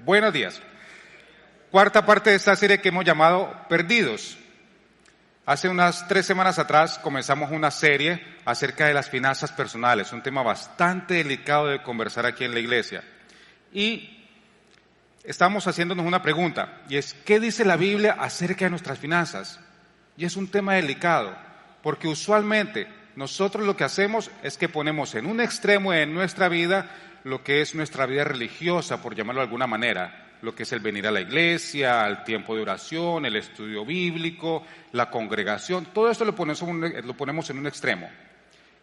Buenos días. Cuarta parte de esta serie que hemos llamado Perdidos. Hace unas 3 semanas atrás comenzamos una serie acerca de las finanzas personales, un tema bastante delicado de conversar aquí en la iglesia. Y estamos haciéndonos una pregunta, y es, ¿qué dice la Biblia acerca de nuestras finanzas? Y es un tema delicado, porque usualmente nosotros lo que hacemos es que ponemos en un extremo de nuestra vida lo que es nuestra vida religiosa, por llamarlo de alguna manera, lo que es el venir a la iglesia, el tiempo de oración, el estudio bíblico, la congregación, todo esto lo ponemos en un extremo.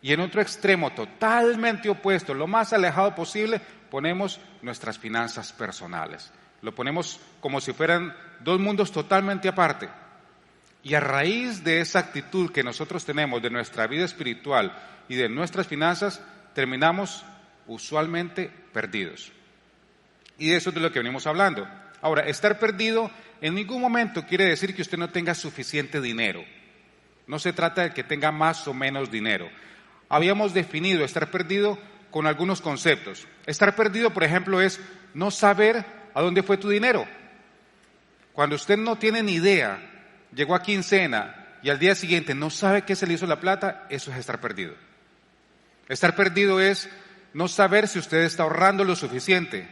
Y en otro extremo totalmente opuesto, lo más alejado posible, ponemos nuestras finanzas personales. Lo ponemos como si fueran dos mundos totalmente aparte. Y a raíz de esa actitud que nosotros tenemos de nuestra vida espiritual y de nuestras finanzas, terminamos usualmente perdidos. Y de eso es de lo que venimos hablando. Ahora, estar perdido en ningún momento quiere decir que usted no tenga suficiente dinero. No se trata de que tenga más o menos dinero. Habíamos definido estar perdido con algunos conceptos. Estar perdido, por ejemplo, es no saber a dónde fue tu dinero. Cuando usted no tiene ni idea, llegó a quincena y al día siguiente no sabe qué se le hizo la plata, eso es estar perdido. Estar perdido es no saber si usted está ahorrando lo suficiente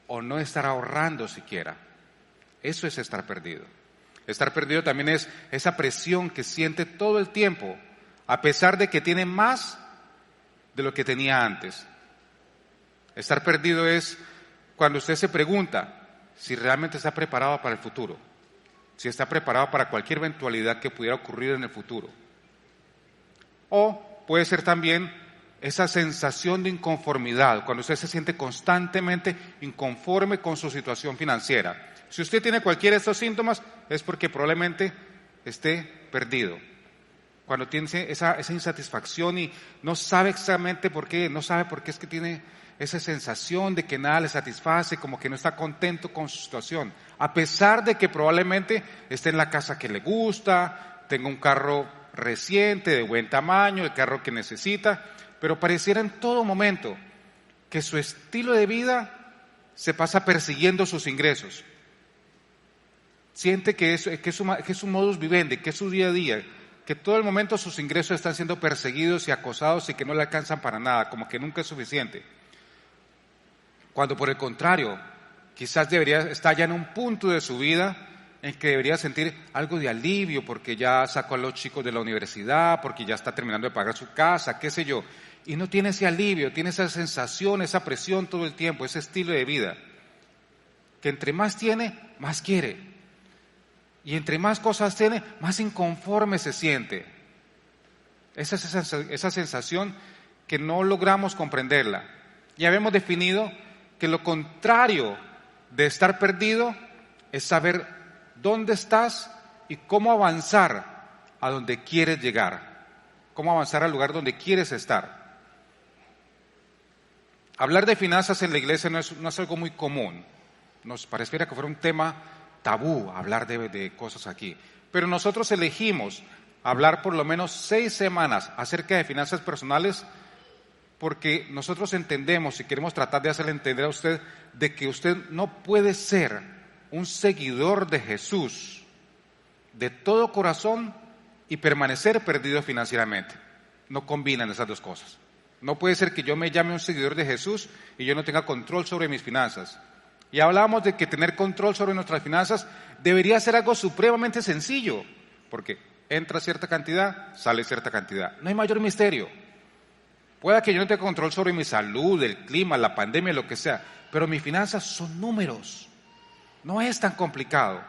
o no estar ahorrando siquiera. Eso es estar perdido. Estar perdido también es esa presión que siente todo el tiempo, a pesar de que tiene más de lo que tenía antes. Estar perdido es cuando usted se pregunta si realmente está preparado para el futuro, si está preparado para cualquier eventualidad que pudiera ocurrir en el futuro. O puede ser también esa sensación de inconformidad, cuando usted se siente constantemente inconforme con su situación financiera. Si usted tiene cualquiera de estos síntomas, es porque probablemente esté perdido. Cuando tiene esa insatisfacción y no sabe exactamente por qué, no sabe por qué es que tiene esa sensación de que nada le satisface, como que no está contento con su situación, a pesar de que probablemente esté en la casa que le gusta, tenga un carro reciente, de buen tamaño, el carro que necesita, pero pareciera en todo momento que su estilo de vida se pasa persiguiendo sus ingresos. Siente que es su modus vivendi, que es su día a día, que todo el momento sus ingresos están siendo perseguidos y acosados y que no le alcanzan para nada, como que nunca es suficiente. Cuando por el contrario, quizás debería estar ya en un punto de su vida en que debería sentir algo de alivio porque ya sacó a los chicos de la universidad, porque ya está terminando de pagar su casa, qué sé yo. Y no tiene ese alivio, tiene esa sensación, esa presión todo el tiempo, ese estilo de vida. Que entre más tiene, más quiere. Y entre más cosas tiene, más inconforme se siente. Esa es esa sensación que no logramos comprenderla. Ya habíamos definido que lo contrario de estar perdido es saber dónde estás y cómo avanzar a donde quieres llegar. Cómo avanzar al lugar donde quieres estar. Hablar de finanzas en la iglesia no es algo muy común. Nos pareciera que fuera un tema tabú hablar de cosas aquí. Pero nosotros elegimos hablar por lo menos 6 semanas acerca de finanzas personales porque nosotros entendemos y queremos tratar de hacerle entender a usted de que usted no puede ser un seguidor de Jesús de todo corazón y permanecer perdido financieramente. No combinan esas dos cosas. No puede ser que yo me llame un seguidor de Jesús y yo no tenga control sobre mis finanzas. Y hablábamos de que tener control sobre nuestras finanzas debería ser algo supremamente sencillo, porque entra cierta cantidad, sale cierta cantidad. No hay mayor misterio. Pueda que yo no tenga control sobre mi salud, el clima, la pandemia, lo que sea, pero mis finanzas son números. No es tan complicado.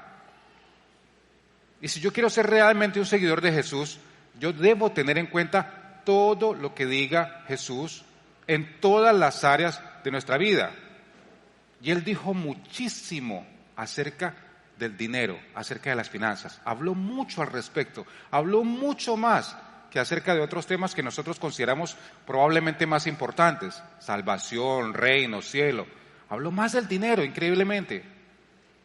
Y si yo quiero ser realmente un seguidor de Jesús, yo debo tener en cuenta todo lo que diga Jesús en todas las áreas de nuestra vida. Y Él dijo muchísimo acerca del dinero, acerca de las finanzas. Habló mucho al respecto, habló mucho más que acerca de otros temas que nosotros consideramos probablemente más importantes. Salvación, reino, cielo. Habló más del dinero, increíblemente.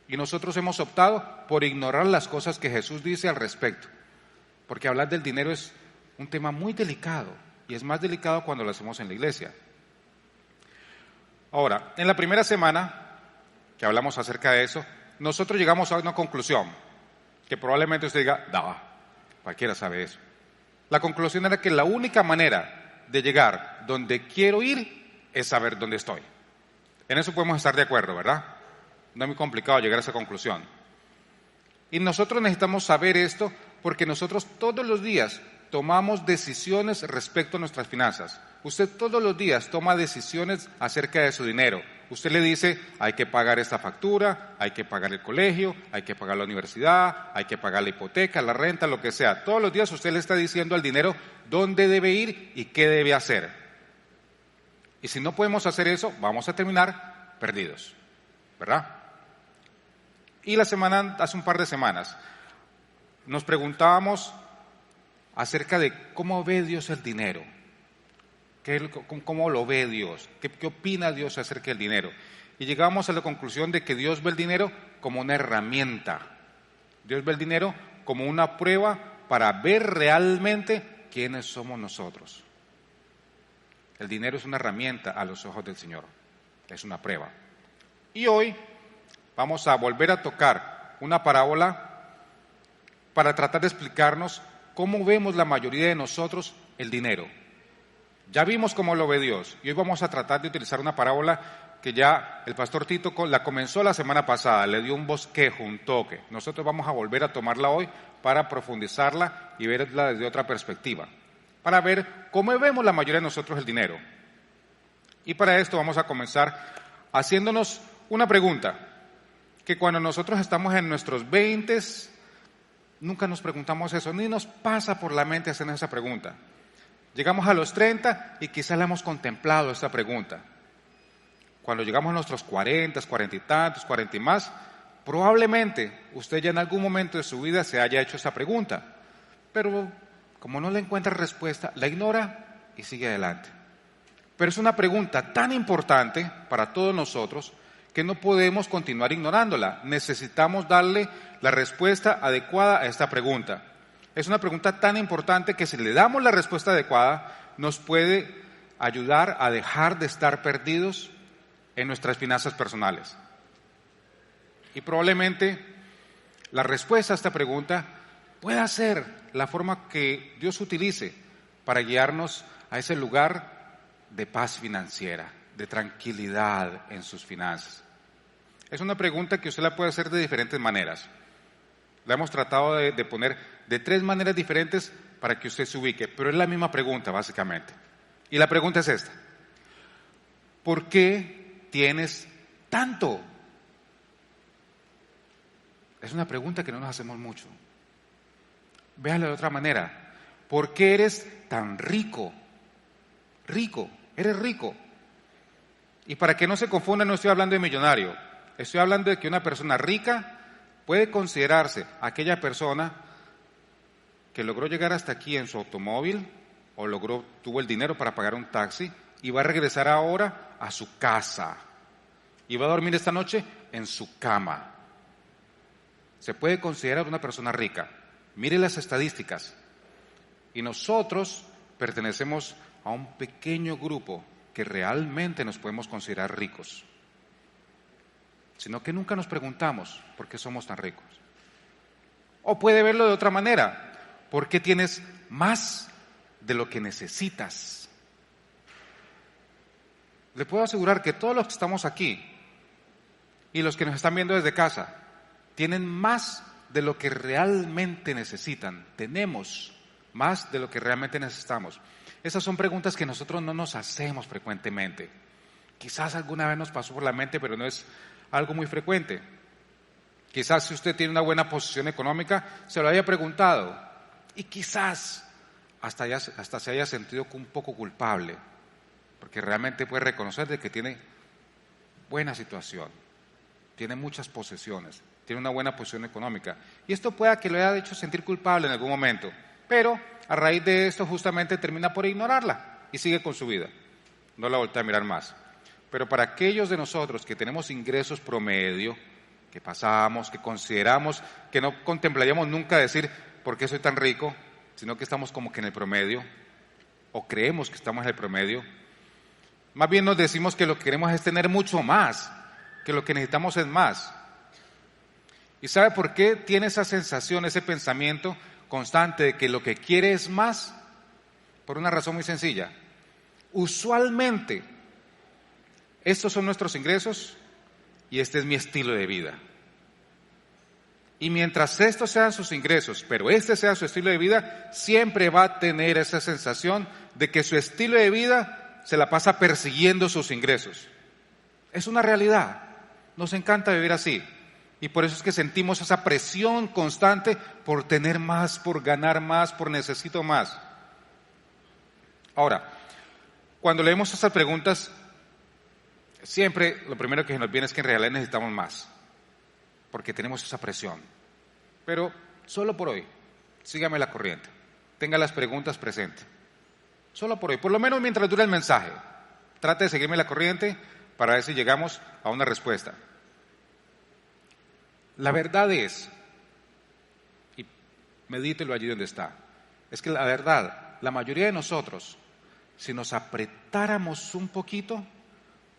Y nosotros hemos optado por ignorar las cosas que Jesús dice al respecto. Porque hablar del dinero es un tema muy delicado y es más delicado cuando lo hacemos en la iglesia. Ahora, en la primera semana que hablamos acerca de eso, nosotros llegamos a una conclusión, que probablemente usted diga, no, cualquiera sabe eso. La conclusión era que la única manera de llegar donde quiero ir es saber dónde estoy. En eso podemos estar de acuerdo, ¿verdad? No es muy complicado llegar a esa conclusión. Y nosotros necesitamos saber esto porque nosotros todos los días tomamos decisiones respecto a nuestras finanzas. Usted todos los días toma decisiones acerca de su dinero. Usted le dice, hay que pagar esta factura, hay que pagar el colegio, hay que pagar la universidad, hay que pagar la hipoteca, la renta, lo que sea. Todos los días usted le está diciendo al dinero dónde debe ir y qué debe hacer. Y si no podemos hacer eso, vamos a terminar perdidos, ¿verdad? Y hace un par de semanas, nos preguntábamos acerca de cómo ve Dios el dinero. ¿Cómo lo ve Dios? ¿Qué opina Dios acerca del dinero? Y llegamos a la conclusión de que Dios ve el dinero como una herramienta. Dios ve el dinero como una prueba para ver realmente quiénes somos nosotros. El dinero es una herramienta a los ojos del Señor. Es una prueba. Y hoy vamos a volver a tocar una parábola para tratar de explicarnos cómo vemos la mayoría de nosotros el dinero. Ya vimos cómo lo ve Dios y hoy vamos a tratar de utilizar una parábola que ya el pastor Tito la comenzó la semana pasada, le dio un bosquejo, un toque. Nosotros vamos a volver a tomarla hoy para profundizarla y verla desde otra perspectiva, para ver cómo vemos la mayoría de nosotros el dinero. Y para esto vamos a comenzar haciéndonos una pregunta, que cuando nosotros estamos en nuestros 20s, nunca nos preguntamos eso, ni nos pasa por la mente hacernos esa pregunta. Llegamos a los 30 y quizás la hemos contemplado esta pregunta. Cuando llegamos a nuestros 40, 40 y tantos, 40 y más, probablemente usted ya en algún momento de su vida se haya hecho esa pregunta. Pero como no le encuentra respuesta, la ignora y sigue adelante. Pero es una pregunta tan importante para todos nosotros que no podemos continuar ignorándola. Necesitamos darle la respuesta adecuada a esta pregunta. Es una pregunta tan importante que si le damos la respuesta adecuada, nos puede ayudar a dejar de estar perdidos en nuestras finanzas personales. Y probablemente la respuesta a esta pregunta pueda ser la forma que Dios utilice para guiarnos a ese lugar de paz financiera, de tranquilidad en sus finanzas. Es una pregunta que usted la puede hacer de diferentes maneras. La hemos tratado de poner de 3 maneras diferentes para que usted se ubique, pero es la misma pregunta básicamente. Y la pregunta es esta: ¿por qué tienes tanto? Es una pregunta que no nos hacemos mucho. Véalo de otra manera. ¿Por qué eres tan rico? Rico, eres rico. Y para que no se confunda, no estoy hablando de millonario. Estoy hablando de que una persona rica puede considerarse aquella persona que logró llegar hasta aquí en su automóvil o tuvo el dinero para pagar un taxi y va a regresar ahora a su casa y va a dormir esta noche en su cama. Se puede considerar una persona rica. Mire las estadísticas. Y nosotros pertenecemos a un pequeño grupo que realmente nos podemos considerar ricos. Sino que nunca nos preguntamos por qué somos tan ricos. O puede verlo de otra manera. ¿Por qué tienes más de lo que necesitas? Le puedo asegurar que todos los que estamos aquí y los que nos están viendo desde casa tienen más de lo que realmente necesitan. Tenemos más de lo que realmente necesitamos. Esas son preguntas que nosotros no nos hacemos frecuentemente. Quizás alguna vez nos pasó por la mente, pero no es algo muy frecuente. Quizás si usted tiene una buena posición económica, se lo haya preguntado y quizás hasta se haya sentido un poco culpable, porque realmente puede reconocer de que tiene buena situación, tiene muchas posesiones, tiene una buena posición económica. Y esto pueda que lo haya hecho sentir culpable en algún momento, pero a raíz de esto justamente termina por ignorarla y sigue con su vida. No la voltea a mirar más. Pero para aquellos de nosotros que tenemos ingresos promedio, que pasamos, que consideramos, que no contemplaríamos nunca decir ¿por qué soy tan rico?, sino que estamos como que en el promedio, o creemos que estamos en el promedio, más bien nos decimos que lo que queremos es tener mucho más, que lo que necesitamos es más. ¿Y sabe por qué tiene esa sensación, ese pensamiento constante de que lo que quiere es más? Por una razón muy sencilla. Usualmente, estos son nuestros ingresos y este es mi estilo de vida. Y mientras estos sean sus ingresos, pero este sea su estilo de vida, siempre va a tener esa sensación de que su estilo de vida se la pasa persiguiendo sus ingresos. Es una realidad. Nos encanta vivir así. Y por eso es que sentimos esa presión constante por tener más, por ganar más, por necesito más. Ahora, cuando leemos estas preguntas, siempre lo primero que nos viene es que en realidad necesitamos más, porque tenemos esa presión. Pero solo por hoy, sígame la corriente, tenga las preguntas presentes. Solo por hoy, por lo menos mientras dura el mensaje, trate de seguirme la corriente para ver si llegamos a una respuesta. La verdad es, y medítelo allí donde está, es que la verdad, la mayoría de nosotros, si nos apretáramos un poquito,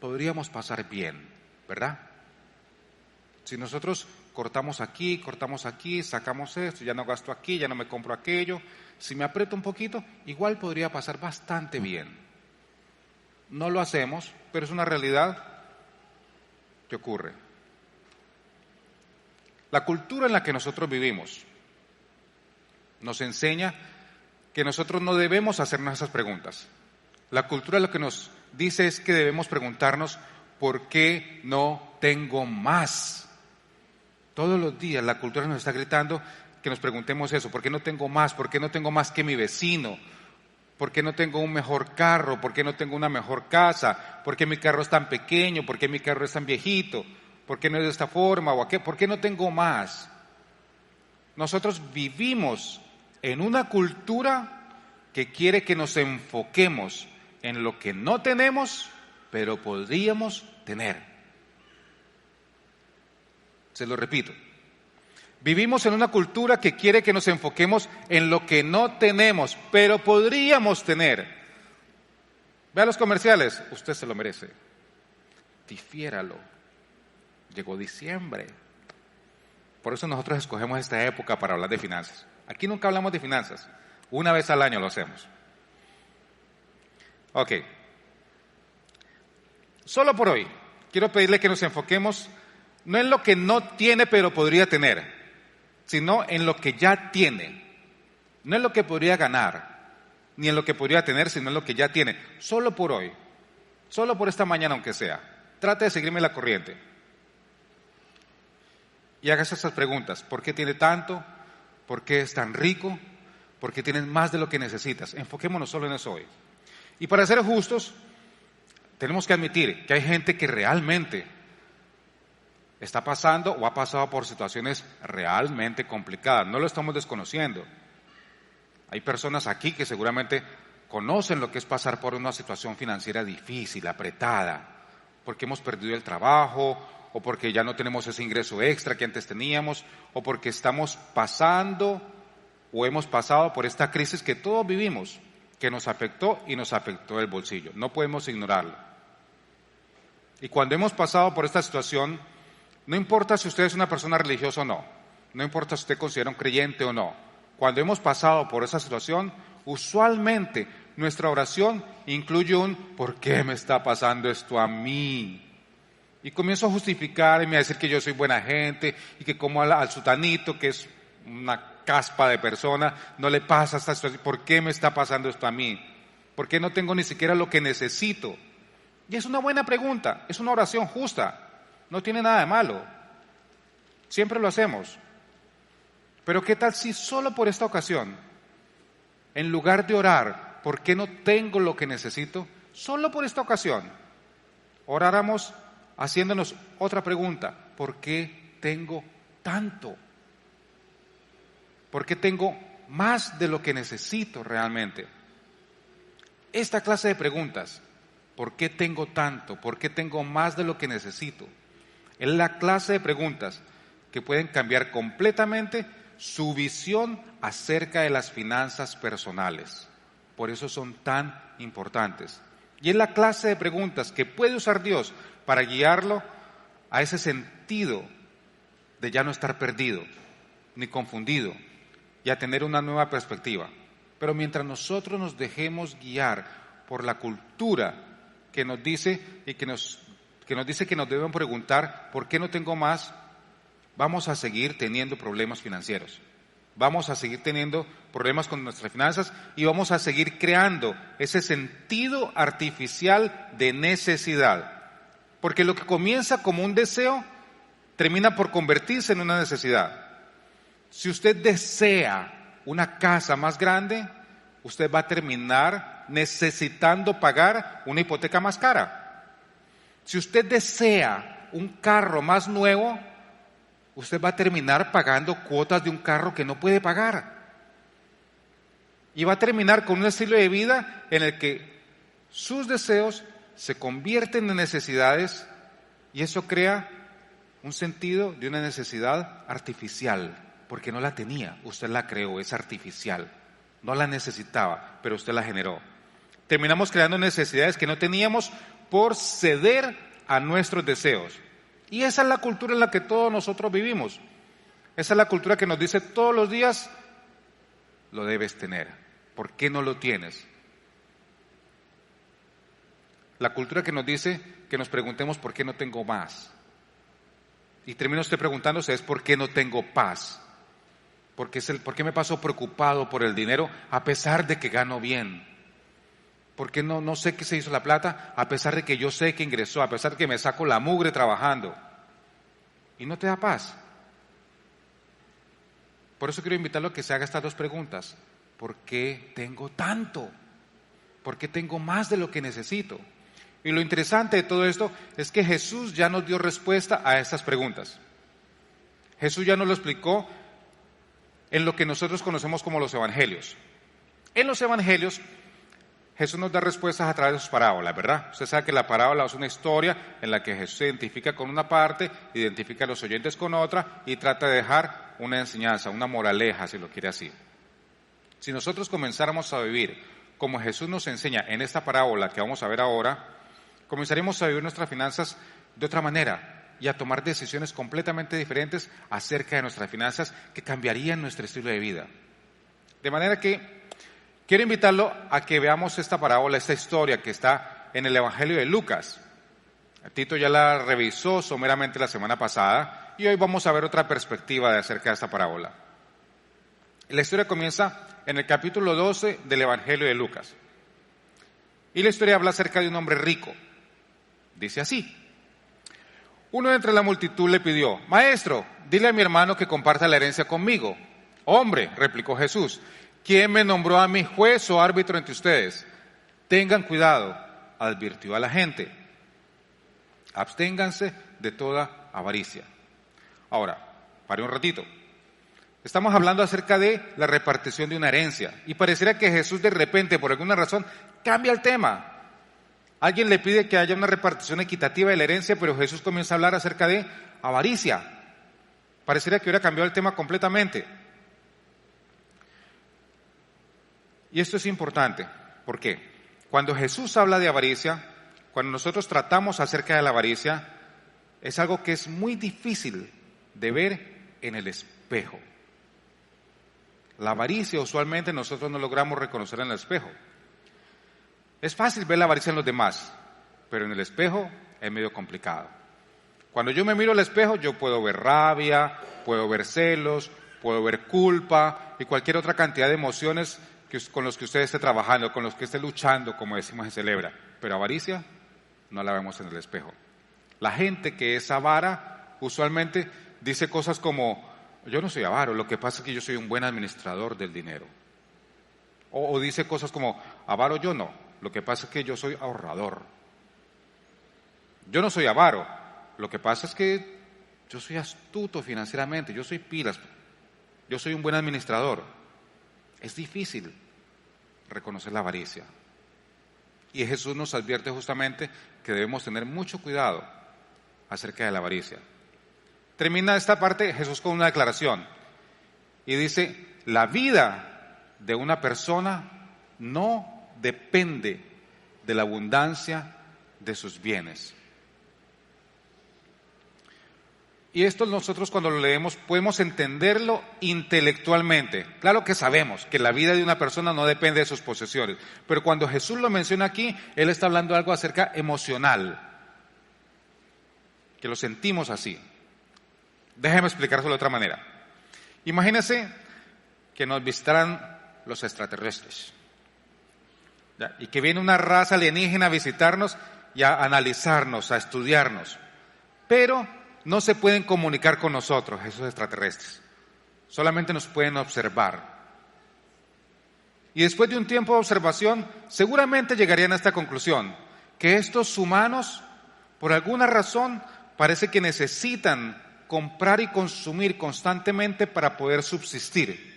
podríamos pasar bien, ¿verdad? Si nosotros cortamos aquí, sacamos esto, ya no gasto aquí, ya no me compro aquello, si me aprieto un poquito, igual podría pasar bastante bien. No lo hacemos, pero es una realidad que ocurre. La cultura en la que nosotros vivimos nos enseña que nosotros no debemos hacernos esas preguntas. La cultura lo que nos dice es que debemos preguntarnos ¿por qué no tengo más? Todos los días la cultura nos está gritando que nos preguntemos eso, ¿por qué no tengo más? ¿Por qué no tengo más que mi vecino? ¿Por qué no tengo un mejor carro? ¿Por qué no tengo una mejor casa? ¿Por qué mi carro es tan pequeño? ¿Por qué mi carro es tan viejito? ¿Por qué no es de esta forma o aquella? ¿Por qué no tengo más? Nosotros vivimos en una cultura que quiere que nos enfoquemos en lo que no tenemos, pero podríamos tener. Se lo repito. Vivimos en una cultura que quiere que nos enfoquemos en lo que no tenemos, pero podríamos tener. Vea los comerciales, usted se lo merece. Difiéralo. Llegó diciembre. Por eso nosotros escogemos esta época para hablar de finanzas. Aquí nunca hablamos de finanzas. Una vez al año lo hacemos. Ok. Solo por hoy, quiero pedirle que nos enfoquemos no en lo que no tiene pero podría tener, sino en lo que ya tiene. No en lo que podría ganar, ni en lo que podría tener, sino en lo que ya tiene. Solo por hoy. Solo por esta mañana, aunque sea. Trate de seguirme la corriente. Y hagas esas preguntas. ¿Por qué tiene tanto? ¿Por qué es tan rico? ¿Por qué tienes más de lo que necesitas? Enfoquémonos solo en eso hoy. Y para ser justos, tenemos que admitir que hay gente que realmente está pasando o ha pasado por situaciones realmente complicadas. No lo estamos desconociendo. Hay personas aquí que seguramente conocen lo que es pasar por una situación financiera difícil, apretada, porque hemos perdido el trabajo, o porque ya no tenemos ese ingreso extra que antes teníamos, o porque estamos pasando o hemos pasado por esta crisis que todos vivimos, que nos afectó y nos afectó el bolsillo. No podemos ignorarlo. Y cuando hemos pasado por esta situación, no importa si usted es una persona religiosa o no, no importa si usted considera un creyente o no, cuando hemos pasado por esa situación, usualmente nuestra oración incluye un ¿por qué me está pasando esto a mí? Y comienzo a justificarme, a decir que yo soy buena gente y que como al sutanito, que es una caspa de persona, no le pasa esta situación. ¿Por qué me está pasando esto a mí? ¿Por qué no tengo ni siquiera lo que necesito? Y es una buena pregunta, es una oración justa, no tiene nada de malo. Siempre lo hacemos. Pero ¿qué tal si solo por esta ocasión, en lugar de orar, ¿por qué no tengo lo que necesito? Solo por esta ocasión, oráramos haciéndonos otra pregunta: ¿por qué tengo tanto? ¿Por qué tengo más de lo que necesito realmente? Esta clase de preguntas, ¿por qué tengo tanto? ¿Por qué tengo más de lo que necesito? Es la clase de preguntas que pueden cambiar completamente su visión acerca de las finanzas personales. Por eso son tan importantes. Y es la clase de preguntas que puede usar Dios para guiarlo a ese sentido de ya no estar perdido ni confundido y a tener una nueva perspectiva. Pero mientras nosotros nos dejemos guiar por la cultura que nos dice que nos deben preguntar ¿por qué no tengo más?, vamos a seguir teniendo problemas financieros. Vamos a seguir teniendo problemas con nuestras finanzas y vamos a seguir creando ese sentido artificial de necesidad. Porque lo que comienza como un deseo termina por convertirse en una necesidad. Si usted desea una casa más grande, usted va a terminar necesitando pagar una hipoteca más cara. Si usted desea un carro más nuevo, usted va a terminar pagando cuotas de un carro que no puede pagar. Y va a terminar con un estilo de vida en el que sus deseos se convierten en necesidades y eso crea un sentido de una necesidad artificial, porque no la tenía, usted la creó, es artificial. No la necesitaba, pero usted la generó. Terminamos creando necesidades que no teníamos por ceder a nuestros deseos. Y esa es la cultura en la que todos nosotros vivimos. Esa es la cultura que nos dice todos los días, lo debes tener. ¿Por qué no lo tienes? La cultura que nos dice que nos preguntemos ¿por qué no tengo más? Y termina usted preguntándose es ¿por qué no tengo paz? ¿Por qué me paso preocupado por el dinero a pesar de que gano bien? ¿Por qué no sé qué se hizo la plata a pesar de que yo sé que ingresó, a pesar de que me saco la mugre trabajando? Y no te da paz. Por eso quiero invitarlo a que se haga estas dos preguntas. ¿Por qué tengo tanto? ¿Por qué tengo más de lo que necesito? Y lo interesante de todo esto es que Jesús ya nos dio respuesta a estas preguntas. Jesús ya nos lo explicó en lo que nosotros conocemos como los evangelios. En los evangelios, Jesús nos da respuestas a través de sus parábolas, ¿verdad? Usted sabe que la parábola es una historia en la que Jesús se identifica con una parte, identifica a los oyentes con otra y trata de dejar una enseñanza, una moraleja, si lo quiere así. Si nosotros comenzáramos a vivir como Jesús nos enseña en esta parábola que vamos a ver ahora, comenzaremos a vivir nuestras finanzas de otra manera y a tomar decisiones completamente diferentes acerca de nuestras finanzas que cambiarían nuestro estilo de vida. De manera que quiero invitarlo a que veamos esta parábola, esta historia que está en el Evangelio de Lucas. Tito ya la revisó someramente la semana pasada y hoy vamos a ver otra perspectiva acerca de esta parábola. La historia comienza en el capítulo 12 del Evangelio de Lucas. Y la historia habla acerca de un hombre rico. Dice así: uno de entre la multitud le pidió, maestro, dile a mi hermano que comparta la herencia conmigo. Hombre, replicó Jesús, ¿quién me nombró a mí juez o árbitro entre ustedes? Tengan cuidado, advirtió a la gente. Absténganse de toda avaricia. Ahora, pare un ratito. Estamos hablando acerca de la repartición de una herencia y pareciera que Jesús de repente, por alguna razón, cambia el tema. Alguien le pide que haya una repartición equitativa de la herencia, pero Jesús comienza a hablar acerca de avaricia. Pareciera que hubiera cambiado el tema completamente. Y esto es importante. ¿Por qué? Cuando Jesús habla de avaricia, cuando nosotros tratamos acerca de la avaricia, es algo que es muy difícil de ver en el espejo. La avaricia usualmente nosotros no logramos reconocer en el espejo. Es fácil ver la avaricia en los demás, pero en el espejo es medio complicado. Cuando yo me miro al espejo, yo puedo ver rabia, puedo ver celos, puedo ver culpa y cualquier otra cantidad de emociones con los que usted esté trabajando, con los que esté luchando, como decimos en Celebra. Pero avaricia no la vemos en el espejo. La gente que es avara usualmente dice cosas como, yo no soy avaro, lo que pasa es que yo soy un buen administrador del dinero. O dice cosas como, avaro yo no, lo que pasa es que yo soy ahorrador. Yo no soy avaro, lo que pasa es que yo soy astuto financieramente, yo soy pilas, yo soy un buen administrador. Es difícil reconocer la avaricia. Y Jesús nos advierte justamente que debemos tener mucho cuidado acerca de la avaricia. Termina esta parte Jesús con una declaración y dice, la vida de una persona no depende de la abundancia de sus bienes. Y esto nosotros cuando lo leemos podemos entenderlo intelectualmente. Claro que sabemos que la vida de una persona no depende de sus posesiones, pero cuando Jesús lo menciona aquí, Él está hablando algo acerca emocional, que lo sentimos así. Déjeme explicárselo de otra manera. Imagínense que nos visitaran los extraterrestres, ¿ya? Y que viene una raza alienígena a visitarnos y a analizarnos, a estudiarnos, pero no se pueden comunicar con nosotros, esos extraterrestres. Solamente nos pueden observar. Y después de un tiempo de observación, seguramente llegarían a esta conclusión, que estos humanos, por alguna razón, parece que necesitan comprar y consumir constantemente para poder subsistir,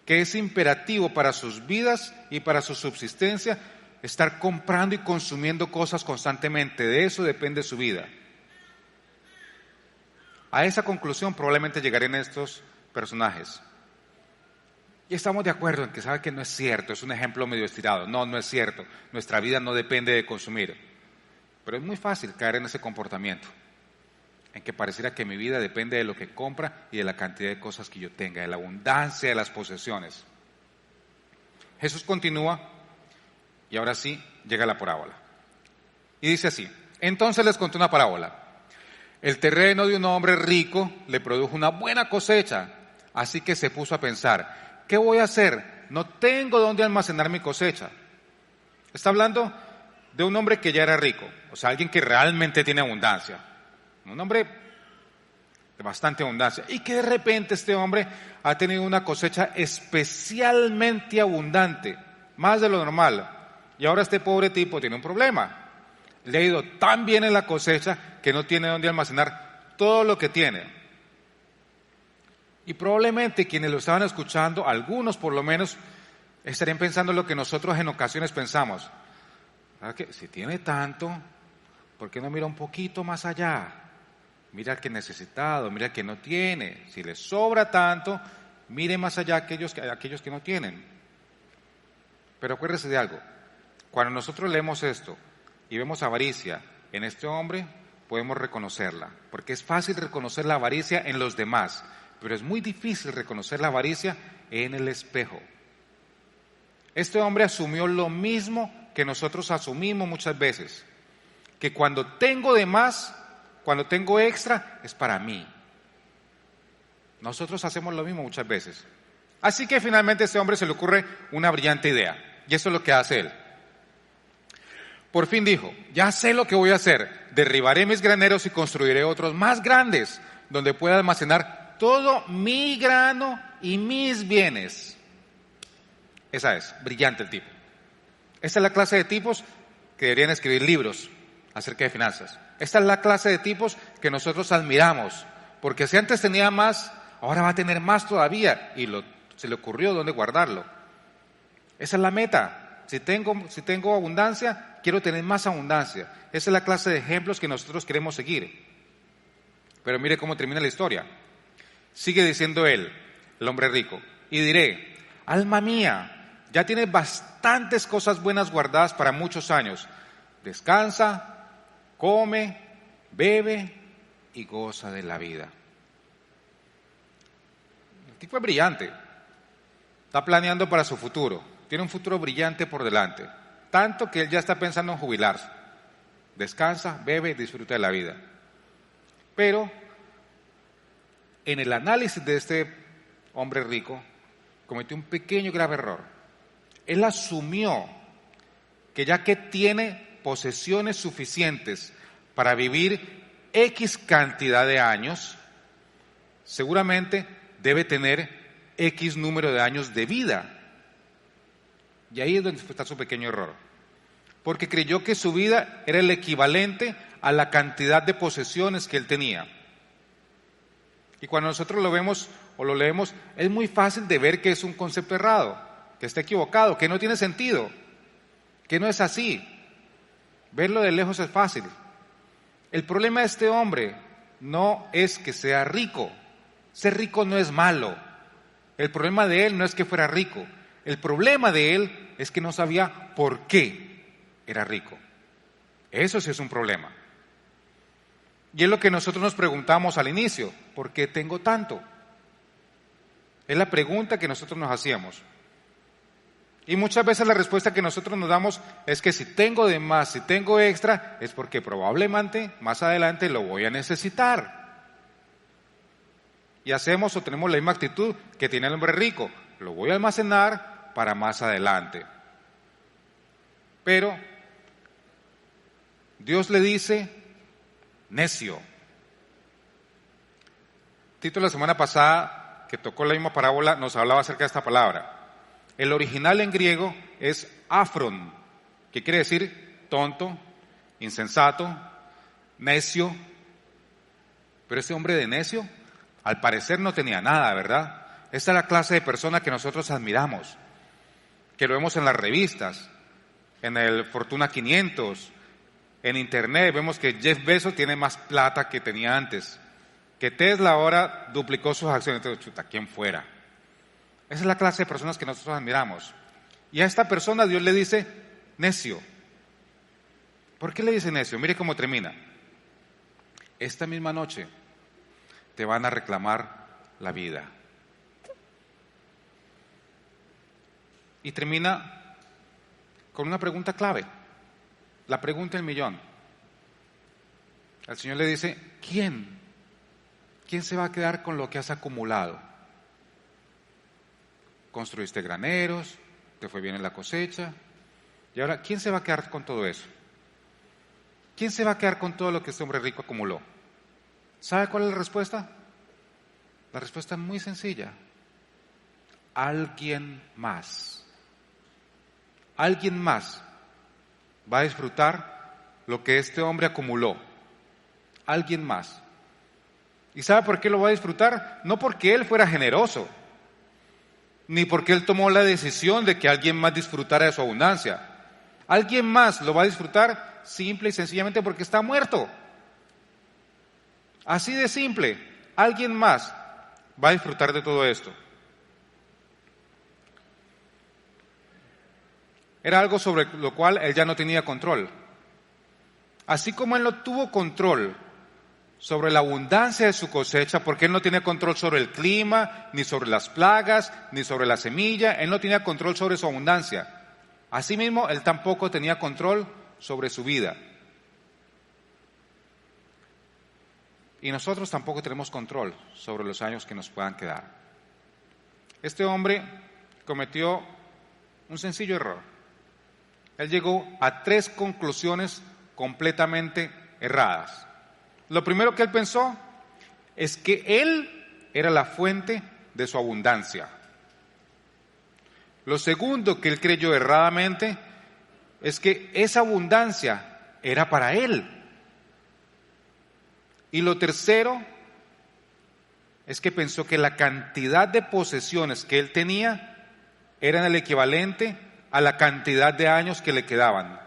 que es imperativo para sus vidas y para su subsistencia estar comprando y consumiendo cosas constantemente. De eso depende su vida. A esa conclusión probablemente llegarían estos personajes. Y estamos de acuerdo en que sabe que no es cierto, es un ejemplo medio estirado. No, no es cierto. Nuestra vida no depende de consumir. Pero es muy fácil caer en ese comportamiento, en que pareciera que mi vida depende de lo que compra y de la cantidad de cosas que yo tenga, de la abundancia de las posesiones. Jesús continúa y ahora sí llega la parábola. Y dice así: entonces les conté una parábola. El terreno de un hombre rico le produjo una buena cosecha, así que se puso a pensar, ¿qué voy a hacer? No tengo dónde almacenar mi cosecha. Está hablando de un hombre que ya era rico, o sea, alguien que realmente tiene abundancia, un hombre de bastante abundancia, y que de repente este hombre ha tenido una cosecha especialmente abundante, más de lo normal, y ahora este pobre tipo tiene un problema. Le ha ido tan bien en la cosecha que no tiene dónde almacenar todo lo que tiene. Y probablemente quienes lo estaban escuchando, algunos por lo menos, estarían pensando lo que nosotros en ocasiones pensamos. ¿Verdad que si tiene tanto, por qué no mira un poquito más allá? Mira al que necesitado, mira al que no tiene. Si le sobra tanto, mire más allá a aquellos que no tienen. Pero acuérdese de algo. Cuando nosotros leemos esto y vemos avaricia en este hombre, podemos reconocerla, porque es fácil reconocer la avaricia en los demás, pero es muy difícil reconocer la avaricia en el espejo. Este hombre asumió lo mismo que nosotros asumimos muchas veces, que cuando tengo de más, cuando tengo extra, es para mí. Nosotros hacemos lo mismo muchas veces. Así que finalmente a este hombre se le ocurre una brillante idea, y eso es lo que hace él. Por fin dijo, ya sé lo que voy a hacer, derribaré mis graneros y construiré otros más grandes, donde pueda almacenar todo mi grano y mis bienes. Esa es, brillante el tipo. Esta es la clase de tipos que deberían escribir libros acerca de finanzas. Esta es la clase de tipos que nosotros admiramos, porque si antes tenía más, ahora va a tener más todavía, y se le ocurrió dónde guardarlo. Esa es la meta. Si tengo abundancia, quiero tener más abundancia. Esa es la clase de ejemplos que nosotros queremos seguir. Pero mire cómo termina la historia. Sigue diciendo él, el hombre rico, y diré, alma mía, ya tienes bastantes cosas buenas guardadas para muchos años. Descansa, come, bebe y goza de la vida. El tipo es brillante. Está planeando para su futuro. Tiene un futuro brillante por delante. Tanto que él ya está pensando en jubilarse. Descansa, bebe y disfruta de la vida. Pero en el análisis de este hombre rico, cometió un pequeño y grave error. Él asumió que ya que tiene posesiones suficientes para vivir X cantidad de años, seguramente debe tener X número de años de vida. Y ahí es donde está su pequeño error. Porque creyó que su vida era el equivalente a la cantidad de posesiones que él tenía. Y cuando nosotros lo vemos o lo leemos, es muy fácil de ver que es un concepto errado, que está equivocado, que no tiene sentido, que no es así. Verlo de lejos es fácil. El problema de este hombre no es que sea rico. Ser rico no es malo. El problema de él no es que fuera rico. El problema de él es que no sabía por qué era rico. Eso sí es un problema. Y es lo que nosotros nos preguntamos al inicio, ¿por qué tengo tanto? Es la pregunta que nosotros nos hacíamos. Y muchas veces la respuesta que nosotros nos damos es que si tengo de más, si tengo extra, es porque probablemente más adelante lo voy a necesitar. Y hacemos o tenemos la misma actitud que tiene el hombre rico. Lo voy a almacenar para más adelante. Pero Dios le dice, necio. Tito la semana pasada, que tocó la misma parábola, nos hablaba acerca de esta palabra. El original en griego es afron, que quiere decir tonto, insensato, necio. Pero ese hombre de necio, al parecer no tenía nada, ¿verdad? Esta es la clase de persona que nosotros admiramos, que lo vemos en las revistas, en el Fortuna 500, en internet, vemos que Jeff Bezos tiene más plata que tenía antes, que Tesla ahora duplicó sus acciones. Entonces, chuta, ¿quién fuera? Esa es la clase de personas que nosotros admiramos. Y a esta persona Dios le dice, necio. ¿Por qué le dice necio? Mire cómo termina. Esta misma noche te van a reclamar la vida. Y termina con una pregunta clave, la pregunta del millón. El Señor le dice, ¿quién? ¿Quién se va a quedar con lo que has acumulado? Construiste graneros, te fue bien en la cosecha, y ahora, ¿quién se va a quedar con todo eso? ¿Quién se va a quedar con todo lo que este hombre rico acumuló? ¿Sabe cuál es la respuesta? La respuesta es muy sencilla. Alguien más. Alguien más va a disfrutar lo que este hombre acumuló. Alguien más. ¿Y sabe por qué lo va a disfrutar? No porque él fuera generoso, ni porque él tomó la decisión de que alguien más disfrutara de su abundancia. Alguien más lo va a disfrutar simple y sencillamente porque está muerto. Así de simple. Alguien más va a disfrutar de todo esto. Era algo sobre lo cual él ya no tenía control. Así como él no tuvo control sobre la abundancia de su cosecha, porque él no tenía control sobre el clima, ni sobre las plagas, ni sobre la semilla, él no tenía control sobre su abundancia. Asimismo, él tampoco tenía control sobre su vida. Y nosotros tampoco tenemos control sobre los años que nos puedan quedar. Este hombre cometió un sencillo error. Él llegó a 3 conclusiones completamente erradas. Lo primero que él pensó es que él era la fuente de su abundancia. Lo segundo que él creyó erradamente es que esa abundancia era para él. Y lo tercero es que pensó que la cantidad de posesiones que él tenía eran el equivalente a la cantidad de años que le quedaban.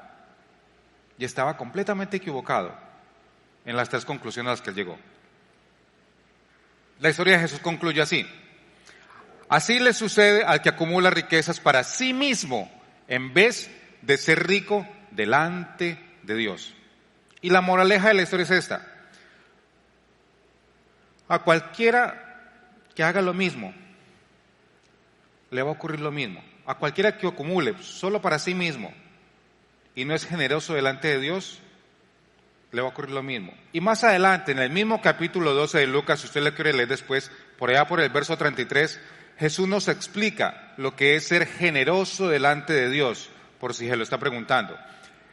Y estaba completamente equivocado en las 3 conclusiones a las que él llegó. La historia de Jesús concluye así. Así le sucede al que acumula riquezas para sí mismo, en vez de ser rico delante de Dios. Y la moraleja de la historia es esta. A cualquiera que haga lo mismo, le va a ocurrir lo mismo. A cualquiera que acumule solo para sí mismo y no es generoso delante de Dios, le va a ocurrir lo mismo. Y más adelante, en el mismo capítulo 12 de Lucas, si usted le quiere leer después, por allá por el verso 33, Jesús nos explica lo que es ser generoso delante de Dios, por si se lo está preguntando.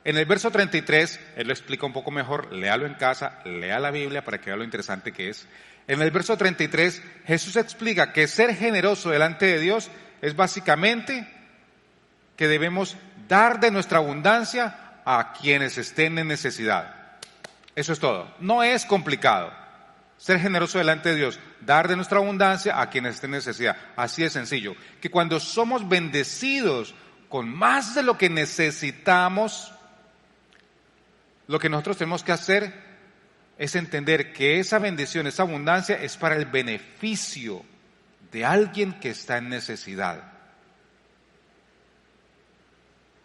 En el verso 33, Él lo explica un poco mejor, léalo en casa, lea la Biblia para que vea lo interesante que es. En el verso 33, Jesús explica que ser generoso delante de Dios es básicamente que debemos dar de nuestra abundancia a quienes estén en necesidad. Eso es todo. No es complicado. Ser generoso delante de Dios, dar de nuestra abundancia a quienes estén en necesidad. Así de sencillo. Que cuando somos bendecidos con más de lo que necesitamos, lo que nosotros tenemos que hacer es entender que esa bendición, esa abundancia es para el beneficio de alguien que está en necesidad.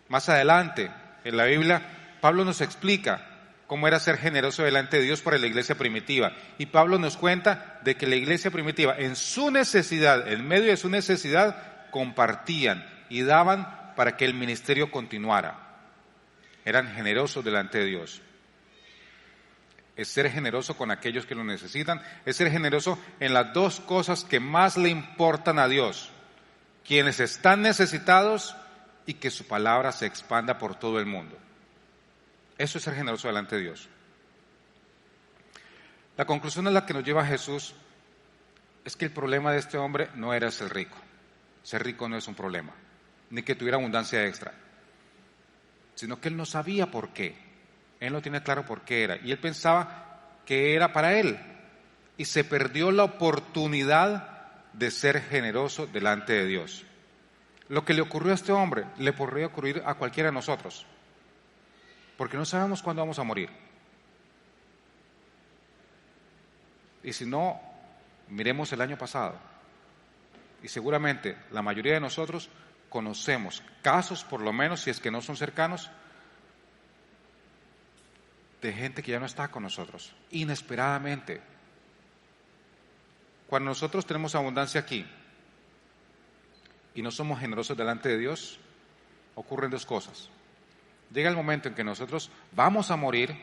Más adelante, en la Biblia, Pablo nos explica cómo era ser generoso delante de Dios para la iglesia primitiva. Y Pablo nos cuenta de que la iglesia primitiva, en su necesidad, en medio de su necesidad, compartían y daban para que el ministerio continuara. Eran generosos delante de Dios. Es ser generoso con aquellos que lo necesitan, es ser generoso en las dos cosas que más le importan a Dios: quienes están necesitados y que su palabra se expanda por todo el mundo. Eso es ser generoso delante de Dios. La conclusión a la que nos lleva Jesús es que el problema de este hombre no era ser rico. Ser rico no es un problema, ni que tuviera abundancia extra, sino que él no sabía por qué. Él no tiene claro por qué era, y él pensaba que era para él, y se perdió la oportunidad de ser generoso delante de Dios. Lo que le ocurrió a este hombre le podría ocurrir a cualquiera de nosotros, porque no sabemos cuándo vamos a morir. Y si no, miremos el año pasado, y seguramente la mayoría de nosotros conocemos casos, por lo menos si es que no son cercanos, de gente que ya no está con nosotros, inesperadamente. Cuando nosotros tenemos abundancia aquí y no somos generosos delante de Dios, ocurren dos cosas. Llega el momento en que nosotros vamos a morir,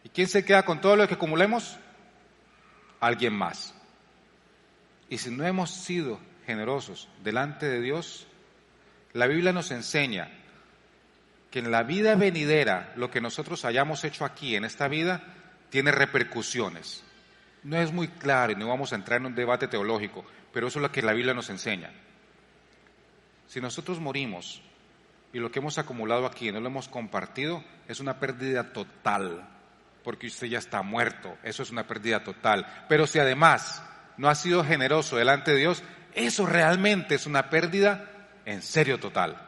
¿y quién se queda con todo lo que acumulemos? Alguien más. Y si no hemos sido generosos delante de Dios, la Biblia nos enseña que en la vida venidera lo que nosotros hayamos hecho aquí en esta vida tiene repercusiones. No es muy claro y no vamos a entrar en un debate teológico, pero eso es lo que la Biblia nos enseña. Si nosotros morimos y lo que hemos acumulado aquí no lo hemos compartido, es una pérdida total, porque usted ya está muerto. Eso es una pérdida total. Pero si además no ha sido generoso delante de Dios, eso realmente es una pérdida en serio total,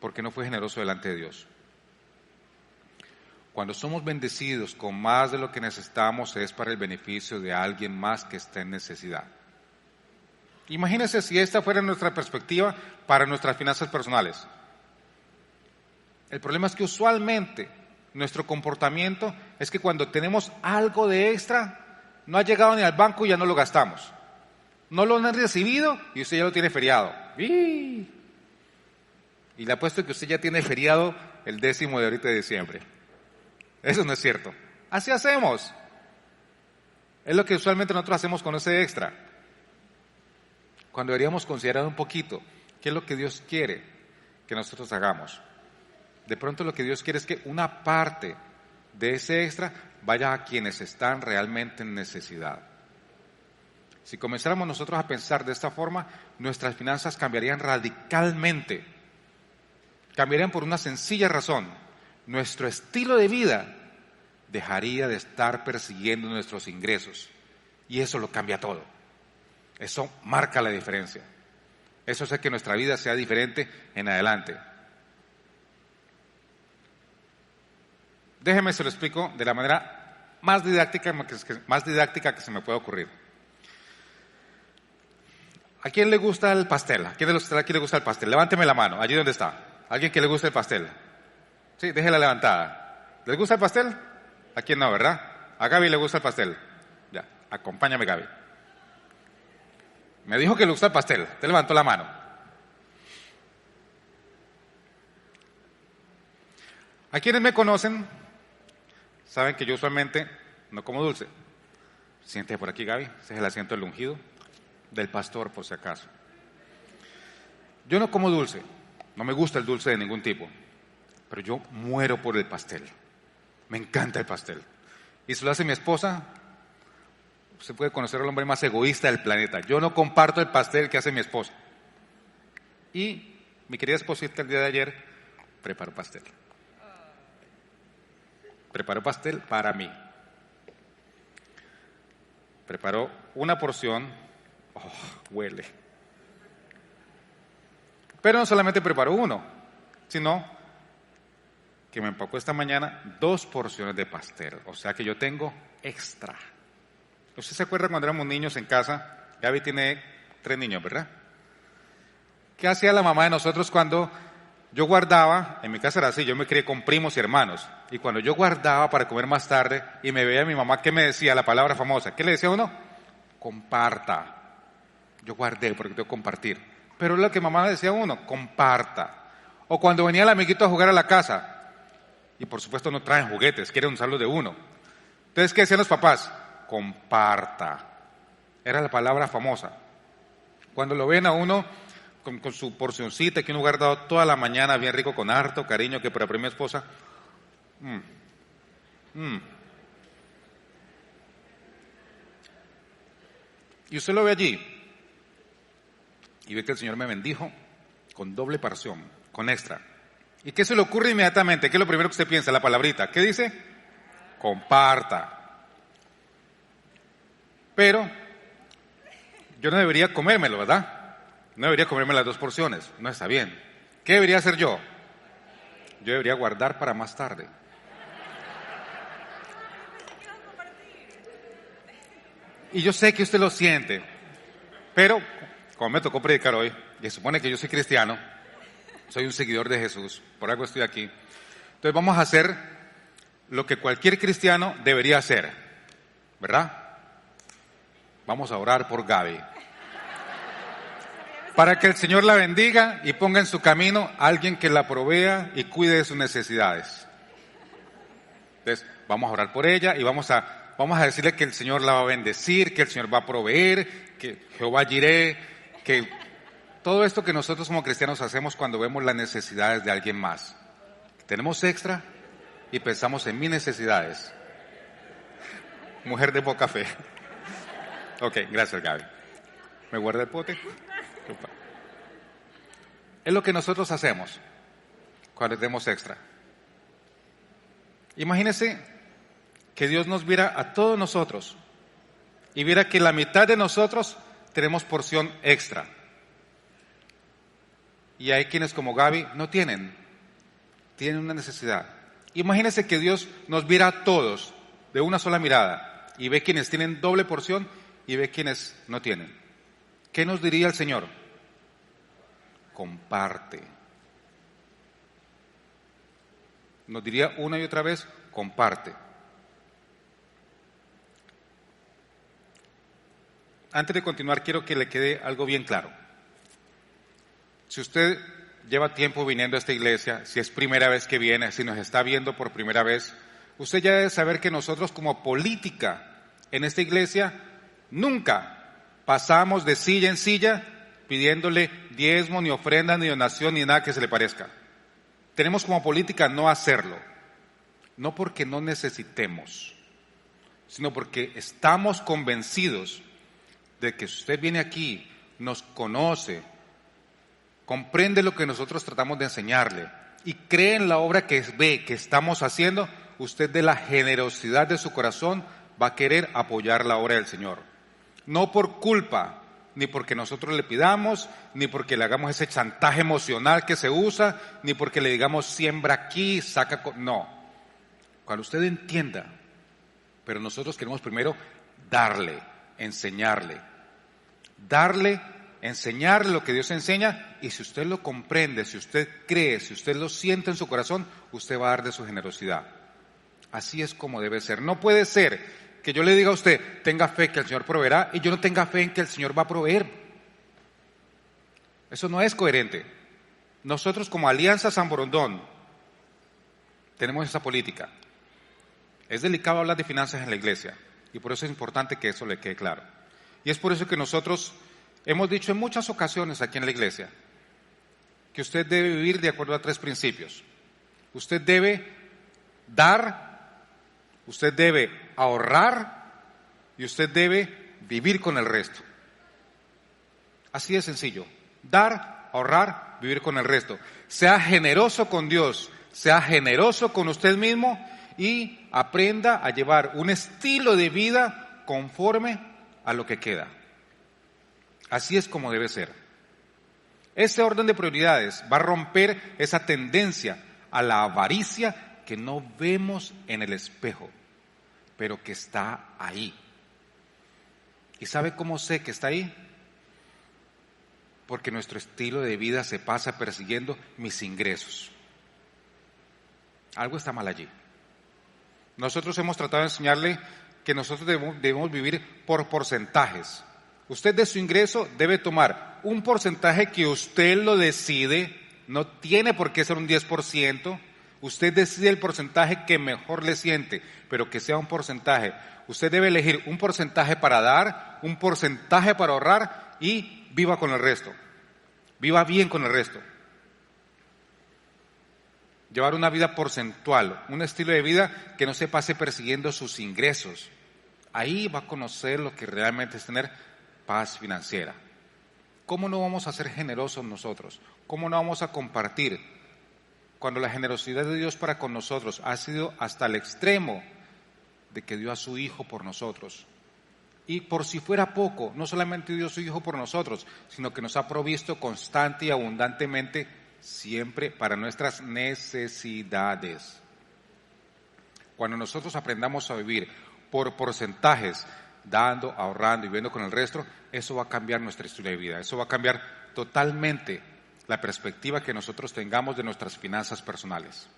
porque no fue generoso delante de Dios. Cuando somos bendecidos con más de lo que necesitamos, es para el beneficio de alguien más que esté en necesidad. Imagínense si esta fuera nuestra perspectiva para nuestras finanzas personales. El problema es que usualmente nuestro comportamiento es que cuando tenemos algo de extra, no ha llegado ni al banco y ya no lo gastamos. No lo han recibido y usted ya lo tiene feriado. Y le apuesto que usted ya tiene feriado el 10º de ahorita de diciembre. Eso no es cierto. Así hacemos. Es lo que usualmente nosotros hacemos con ese extra. Cuando deberíamos considerar un poquito qué es lo que Dios quiere que nosotros hagamos. De pronto lo que Dios quiere es que una parte de ese extra vaya a quienes están realmente en necesidad. Si comenzáramos nosotros a pensar de esta forma, nuestras finanzas cambiarían radicalmente. Cambiarían por una sencilla razón: nuestro estilo de vida dejaría de estar persiguiendo nuestros ingresos, y eso lo cambia todo. Eso marca la diferencia. Eso hace que nuestra vida sea diferente en adelante. Déjeme se lo explico de la manera más didáctica que se me puede ocurrir. ¿A quién le gusta el pastel? ¿A quién de los aquí le gusta el pastel? Levánteme la mano, allí donde está. ¿Alguien que le guste el pastel? Sí, déjela levantada. ¿Les gusta el pastel? ¿A quién no, verdad? A Gaby le gusta el pastel. Ya, acompáñame, Gaby. Me dijo que le gusta el pastel. Te levantó la mano. A quienes me conocen saben que yo usualmente no como dulce. Siéntese por aquí, Gaby. Ese es el asiento del ungido, del pastor, por si acaso. Yo no como dulce. No me gusta el dulce de ningún tipo. Pero yo muero por el pastel. Me encanta el pastel. Y si lo hace mi esposa, usted puede conocer al hombre más egoísta del planeta. Yo no comparto el pastel que hace mi esposa. Y mi querida esposita el día de ayer preparó pastel. Preparó pastel para mí. Preparó una porción. Oh, huele. Pero no solamente preparó uno, sino que me empacó esta mañana 2 porciones de pastel. O sea que yo tengo extra. ¿Usted se acuerda cuando éramos niños en casa? Gaby tiene 3 niños, ¿verdad? ¿Qué hacía la mamá de nosotros cuando yo guardaba, en mi casa era así, yo me crié con primos y hermanos, y cuando yo guardaba para comer más tarde y me veía mi mamá, ¿qué me decía? La palabra famosa, ¿qué le decía a uno? Comparta. Yo guardé porque tengo que compartir. Pero es lo que mamá le decía a uno, comparta. O cuando venía el amiguito a jugar a la casa, y por supuesto no traen juguetes, quieren usarlo de uno. Entonces, ¿qué decían los papás? Comparta. Era la palabra famosa. Cuando lo ven a uno con su porcioncita que uno guardado toda la mañana, bien rico, con harto cariño, que para mi esposa, y usted lo ve allí, y ve que el Señor me bendijo con doble porción, con extra. ¿Y qué se le ocurre inmediatamente? ¿Qué es lo primero que usted piensa? La palabrita. ¿Qué dice? Comparta. Pero yo no debería comérmelo, ¿verdad? No debería comerme las 2 porciones. No está bien. ¿Qué debería hacer yo? Yo debería guardar para más tarde. Y yo sé que usted lo siente, pero como me tocó predicar hoy, y se supone que yo soy cristiano, soy un seguidor de Jesús, por algo estoy aquí. Entonces vamos a hacer lo que cualquier cristiano debería hacer, ¿verdad? Vamos a orar por Gaby, para que el Señor la bendiga y ponga en su camino a alguien que la provea y cuide de sus necesidades. Entonces vamos a orar por ella y vamos a decirle que el Señor la va a bendecir, que el Señor va a proveer, que Jehová Jireh, que todo esto que nosotros como cristianos hacemos cuando vemos las necesidades de alguien más. Tenemos extra y pensamos en mis necesidades. Mujer de poca fe. Ok, gracias Gaby. ¿Me guarda el pote? Es lo que nosotros hacemos cuando tenemos extra. Imagínese que Dios nos viera a todos nosotros y viera que la mitad de nosotros tenemos porción extra. Y hay quienes como Gaby no tienen una necesidad. Imagínese que Dios nos viera a todos de una sola mirada y ve quienes tienen doble porción y ve quienes no tienen. ¿Qué nos diría el Señor? Comparte. Nos diría una y otra vez, comparte. Antes de continuar, quiero que le quede algo bien claro. Si usted lleva tiempo viniendo a esta iglesia, si es primera vez que viene, si nos está viendo por primera vez, usted ya debe saber que nosotros como política en esta iglesia nunca pasamos de silla en silla pidiéndole diezmo, ni ofrenda, ni donación, ni nada que se le parezca. Tenemos como política no hacerlo, no porque no necesitemos, sino porque estamos convencidos de que si usted viene aquí, nos conoce, comprende lo que nosotros tratamos de enseñarle y cree en la obra que ve que estamos haciendo, usted de la generosidad de su corazón va a querer apoyar la obra del Señor. No por culpa, ni porque nosotros le pidamos, ni porque le hagamos ese chantaje emocional que se usa, ni porque le digamos siembra aquí, saca... No. Cuando usted entienda, pero nosotros queremos primero darle, enseñarle lo que Dios enseña, y si usted lo comprende, si usted cree, si usted lo siente en su corazón, usted va a dar de su generosidad. Así es como debe ser. No puede ser que yo le diga a usted, tenga fe que el Señor proveerá, y yo no tenga fe en que el Señor va a proveer. Eso no es coherente. Nosotros como Alianza San Borondón tenemos esa política. Es delicado hablar de finanzas en la iglesia, y por eso es importante que eso le quede claro. Y es por eso que nosotros hemos dicho en muchas ocasiones aquí en la iglesia que usted debe vivir de acuerdo a 3 principios. Usted debe dar, usted debe ahorrar y usted debe vivir con el resto. Así de sencillo. Dar, ahorrar, vivir con el resto. Sea generoso con Dios, sea generoso con usted mismo y aprenda a llevar un estilo de vida conforme a lo que queda. Así es como debe ser. Ese orden de prioridades va a romper esa tendencia a la avaricia que no vemos en el espejo, pero que está ahí. ¿Y sabe cómo sé que está ahí? porque nuestro estilo de vida se pasa persiguiendo mis ingresos. Algo está mal allí. Nosotros hemos tratado de enseñarle que nosotros debemos vivir por porcentajes. Usted de su ingreso debe tomar un porcentaje que usted lo decide, no tiene por qué ser un 10%, usted decide el porcentaje que mejor le siente, pero que sea un porcentaje. Usted debe elegir un porcentaje para dar, un porcentaje para ahorrar y viva con el resto. Viva bien con el resto. Llevar una vida porcentual, un estilo de vida que no se pase persiguiendo sus ingresos. Ahí va a conocer lo que realmente es tener paz financiera. ¿Cómo no vamos a ser generosos nosotros? ¿Cómo no vamos a compartir? Cuando la generosidad de Dios para con nosotros ha sido hasta el extremo de que dio a su Hijo por nosotros. Y por si fuera poco, no solamente dio a su Hijo por nosotros, sino que nos ha provisto constante y abundantemente siempre para nuestras necesidades. Cuando nosotros aprendamos a vivir por porcentajes, dando, ahorrando y viendo con el resto, eso va a cambiar nuestra estilo de vida, eso va a cambiar totalmente la perspectiva que nosotros tengamos de nuestras finanzas personales.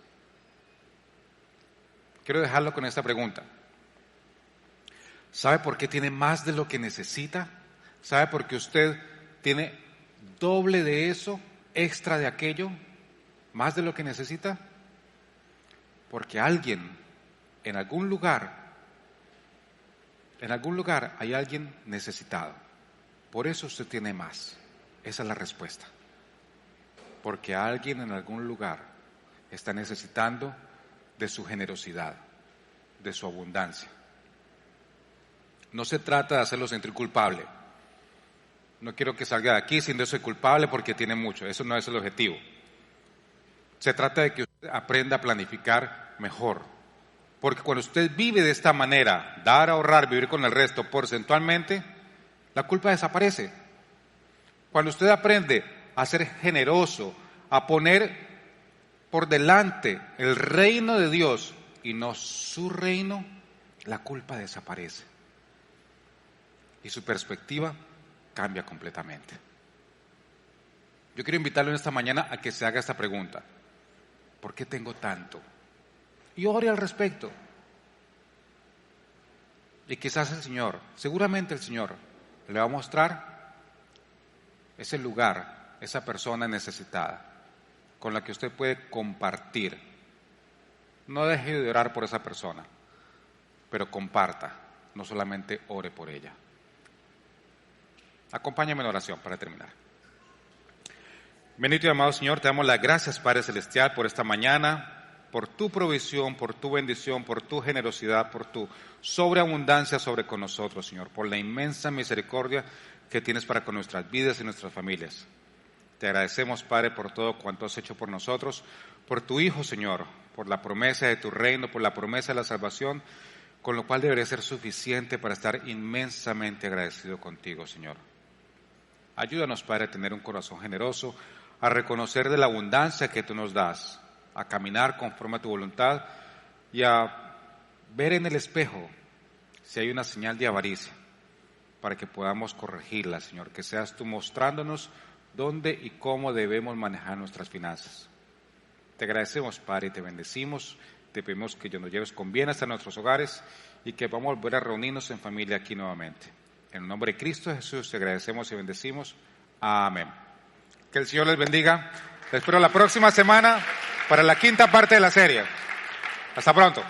Quiero dejarlo con esta pregunta. ¿Sabe por qué tiene más de lo que necesita? ¿Sabe por qué usted tiene doble de eso, extra de aquello, más de lo que necesita? Porque alguien, en algún lugar hay alguien necesitado. Por eso usted tiene más. Esa es la respuesta. Porque alguien en algún lugar está necesitando de su generosidad, de su abundancia. No se trata de hacerlo sentir culpable. No quiero que salga de aquí sintiéndose culpable porque tiene mucho. Eso no es el objetivo. Se trata de que usted aprenda a planificar mejor. Porque cuando usted vive de esta manera, dar, ahorrar, vivir con el resto porcentualmente, la culpa desaparece. Cuando usted aprende a ser generoso, a poner por delante el reino de Dios y no su reino, la culpa desaparece. Y su perspectiva cambia completamente. Yo quiero invitarlo en esta mañana a que se haga esta pregunta. ¿Por qué tengo tanto? Y ore al respecto. Y quizás el Señor, seguramente el Señor, le va a mostrar ese lugar, esa persona necesitada, con la que usted puede compartir. No deje de orar por esa persona, pero comparta, no solamente ore por ella. Acompáñame en oración para terminar. Bendito y amado Señor, te damos las gracias, Padre Celestial, por esta mañana, por tu provisión, por tu bendición, por tu generosidad, por tu sobreabundancia sobre con nosotros, Señor, por la inmensa misericordia que tienes para con nuestras vidas y nuestras familias. Te agradecemos, Padre, por todo cuanto has hecho por nosotros, por tu Hijo, Señor, por la promesa de tu reino, por la promesa de la salvación, con lo cual debería ser suficiente para estar inmensamente agradecido contigo, Señor. Ayúdanos, Padre, a tener un corazón generoso, a reconocer de la abundancia que tú nos das, a caminar conforme a tu voluntad y a ver en el espejo si hay una señal de avaricia para que podamos corregirla, Señor, que seas tú mostrándonos dónde y cómo debemos manejar nuestras finanzas. Te agradecemos, Padre, y te bendecimos, te pedimos que nos lleves con bien hasta nuestros hogares y que vamos a volver a reunirnos en familia aquí nuevamente. En el nombre de Cristo Jesús te agradecemos y bendecimos. Amén. Que el Señor les bendiga. Les espero la próxima semana para la quinta parte de la serie. Hasta pronto.